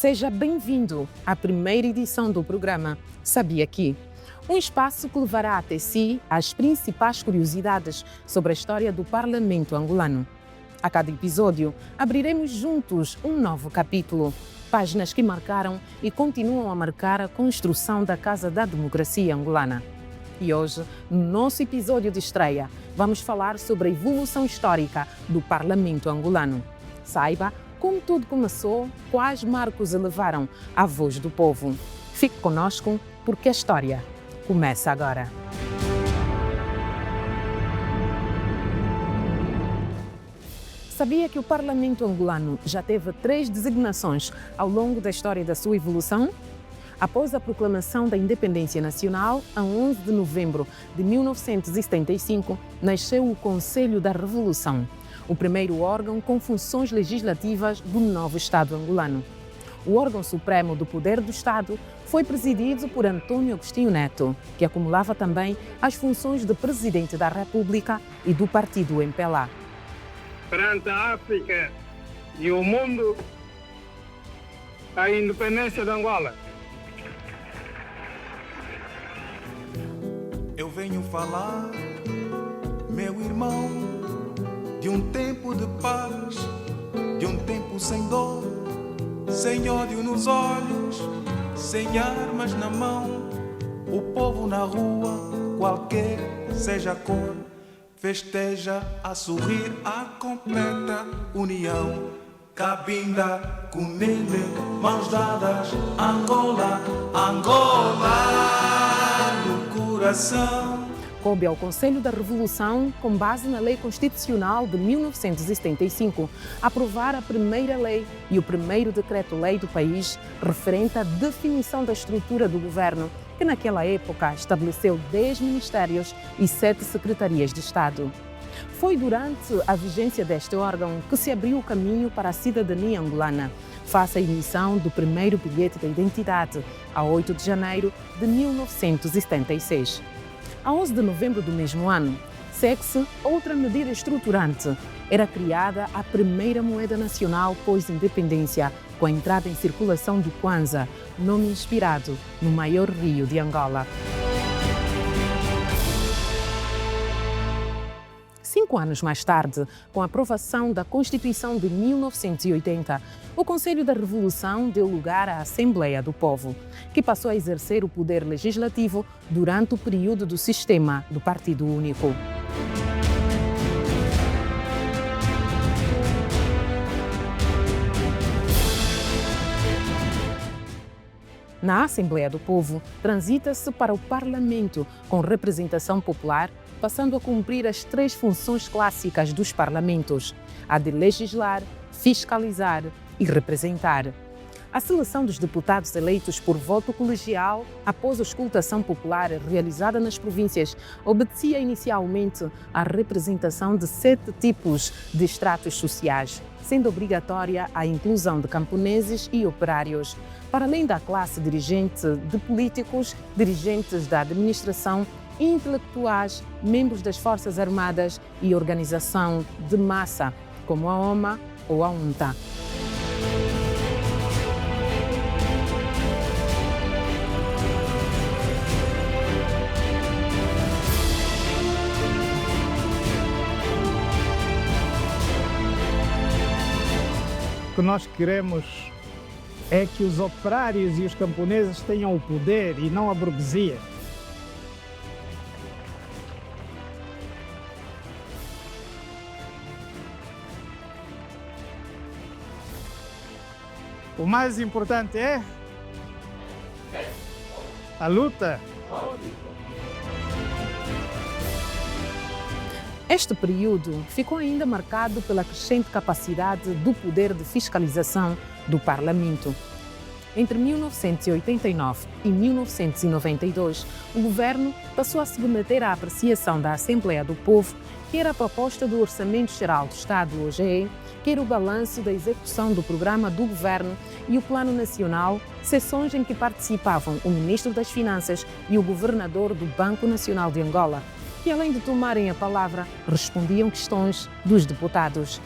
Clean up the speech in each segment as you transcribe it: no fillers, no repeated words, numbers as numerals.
Seja bem-vindo à primeira edição do programa Sabia Que? Um espaço que levará até si as principais curiosidades sobre a história do Parlamento angolano. A cada episódio, abriremos juntos um novo capítulo, páginas que marcaram e continuam a marcar a construção da Casa da Democracia angolana. E hoje, no nosso episódio de estreia, vamos falar sobre a evolução histórica do Parlamento angolano. Saiba como tudo começou, quais marcos elevaram a voz do povo. Fique conosco, porque a história começa agora. Sabia que o Parlamento angolano já teve 3 designações ao longo da história da sua evolução? Após a proclamação da independência nacional, a 11 de novembro de 1975, nasceu o Conselho da Revolução, o primeiro órgão com funções legislativas do novo Estado angolano. O órgão supremo do poder do Estado foi presidido por Antônio Agostinho Neto, que acumulava também as funções de Presidente da República e do Partido MPLA. Perante a África e o mundo, a independência de Angola. Eu venho falar, meu irmão, de um tempo de paz, de um tempo sem dor, sem ódio nos olhos, sem armas na mão. O povo na rua, qualquer seja a cor, festeja a sorrir a completa união. Cabinda, Cunene, mãos dadas, Angola, Angola no coração. Coube ao Conselho da Revolução, com base na Lei Constitucional de 1975, aprovar a primeira lei e o primeiro decreto-lei do país referente à definição da estrutura do governo, que naquela época estabeleceu 10 ministérios e 7 secretarias de Estado. Foi durante a vigência deste órgão que se abriu o caminho para a cidadania angolana, face à emissão do primeiro bilhete de identidade, a 8 de janeiro de 1976. A 11 de novembro do mesmo ano, segue-se outra medida estruturante. Era criada a primeira moeda nacional pós-independência, com a entrada em circulação do Kwanza, nome inspirado no maior rio de Angola. 5 anos mais tarde, com a aprovação da Constituição de 1980, o Conselho da Revolução deu lugar à Assembleia do Povo, que passou a exercer o poder legislativo durante o período do sistema do Partido Único. Na Assembleia do Povo, transita-se para o Parlamento, com representação popular, passando a cumprir as 3 funções clássicas dos parlamentos: a de legislar, fiscalizar e representar. A seleção dos deputados eleitos por voto colegial, após a auscultação popular realizada nas províncias, obedecia inicialmente à representação de 7 tipos de estratos sociais, sendo obrigatória a inclusão de camponeses e operários, para além da classe dirigente de políticos, dirigentes da administração, intelectuais, membros das Forças Armadas e organização de massa, como a OMA ou a UNTA. O que nós queremos é que os operários e os camponeses tenham o poder e não a burguesia. O mais importante é a luta. Este período ficou ainda marcado pela crescente capacidade do poder de fiscalização do Parlamento. Entre 1989 e 1992, o governo passou a submeter à apreciação da Assembleia do Povo, quer a proposta do Orçamento Geral do Estado, OGE, quer o balanço da execução do programa do governo e o Plano Nacional, sessões em que participavam o Ministro das Finanças e o Governador do Banco Nacional de Angola, que, além de tomarem a palavra, respondiam questões dos deputados.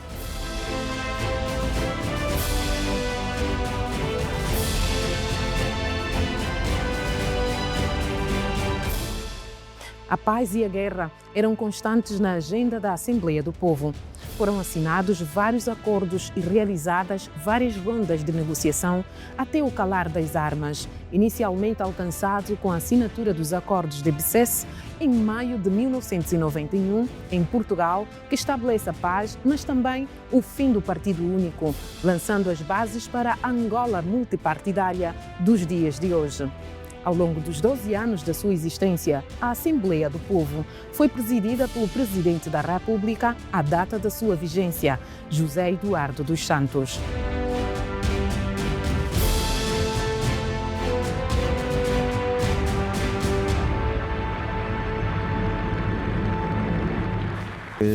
A paz e a guerra eram constantes na agenda da Assembleia do Povo. Foram assinados vários acordos e realizadas várias rondas de negociação até o calar das armas, inicialmente alcançado com a assinatura dos acordos de Bessesse em maio de 1991, em Portugal, que estabelece a paz, mas também o fim do Partido Único, lançando as bases para a Angola multipartidária dos dias de hoje. Ao longo dos 12 anos da sua existência, a Assembleia do Povo foi presidida pelo Presidente da República à data da sua vigência, José Eduardo dos Santos.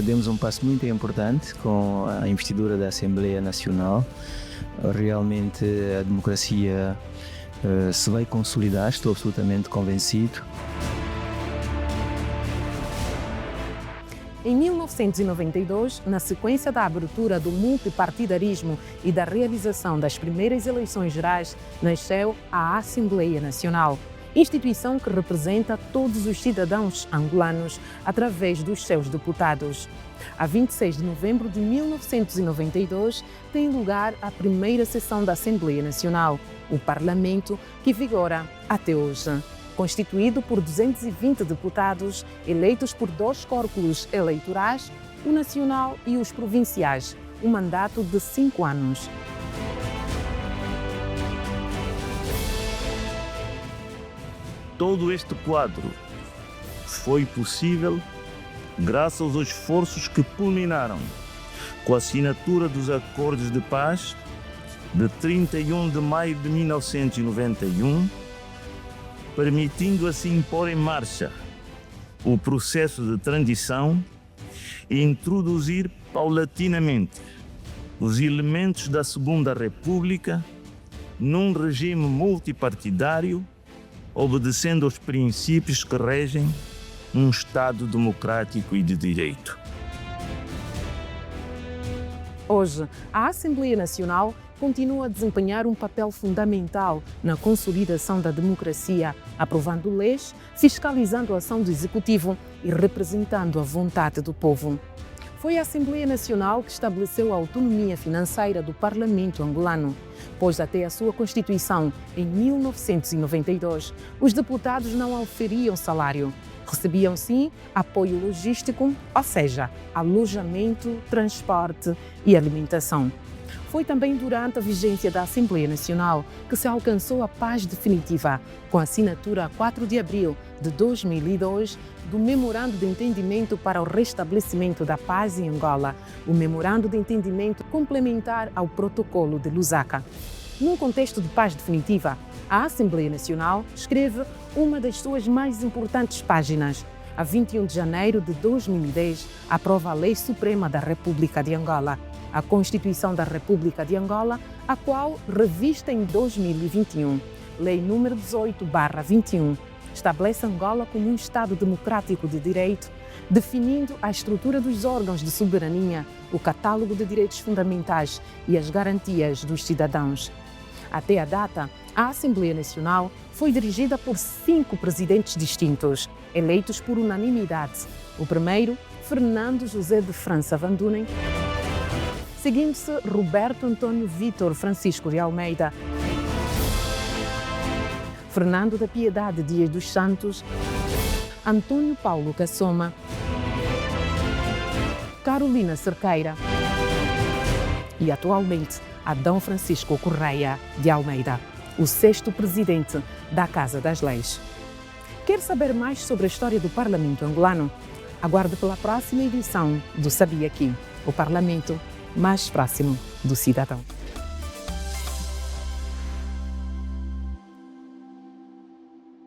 Demos um passo muito importante com a investidura da Assembleia Nacional. Realmente a democracia se vai consolidar, estou absolutamente convencido. Em 1992, na sequência da abertura do multipartidarismo e da realização das primeiras eleições gerais, nasceu a Assembleia Nacional, instituição que representa todos os cidadãos angolanos através dos seus deputados. A 26 de novembro de 1992, tem lugar a primeira sessão da Assembleia Nacional, o Parlamento, que vigora até hoje. Constituído por 220 deputados, eleitos por 2 círculos eleitorais, o nacional e os provinciais, um mandato de 5 anos. Todo este quadro foi possível graças aos esforços que culminaram com a assinatura dos acordos de paz de 31 de maio de 1991, permitindo assim pôr em marcha o processo de transição e introduzir paulatinamente os elementos da Segunda República num regime multipartidário, obedecendo aos princípios que regem um Estado democrático e de direito. Hoje, a Assembleia Nacional continua a desempenhar um papel fundamental na consolidação da democracia, aprovando leis, fiscalizando a ação do Executivo e representando a vontade do povo. Foi a Assembleia Nacional que estabeleceu a autonomia financeira do Parlamento angolano, pois até a sua Constituição, em 1992, os deputados não auferiam salário. Recebiam, sim, apoio logístico, ou seja, alojamento, transporte e alimentação. Foi também durante a vigência da Assembleia Nacional que se alcançou a paz definitiva, com a assinatura a 4 de abril de 2002 do Memorando de Entendimento para o Restabelecimento da Paz em Angola, o Memorando de Entendimento complementar ao Protocolo de Lusaka. Num contexto de paz definitiva, a Assembleia Nacional escreve uma das suas mais importantes páginas. A 21 de janeiro de 2010, aprova a Lei Suprema da República de Angola, a Constituição da República de Angola, a qual, revista em 2021, Lei nº 18/21, estabelece Angola como um Estado democrático de direito, definindo a estrutura dos órgãos de soberania, o catálogo de direitos fundamentais e as garantias dos cidadãos. Até a data, a Assembleia Nacional foi dirigida por 5 presidentes distintos, eleitos por unanimidade. O primeiro, Fernando José de França Van Dunen, seguindo-se Roberto Antônio Vítor Francisco de Almeida, Fernando da Piedade Dias dos Santos, Antônio Paulo Cassoma, Carolina Cerqueira e, atualmente, Adão Francisco Correia de Almeida, o 6º presidente da Casa das Leis. Quer saber mais sobre a história do Parlamento angolano? Aguarde pela próxima edição do Sabia Aqui, o Parlamento mais próximo do cidadão.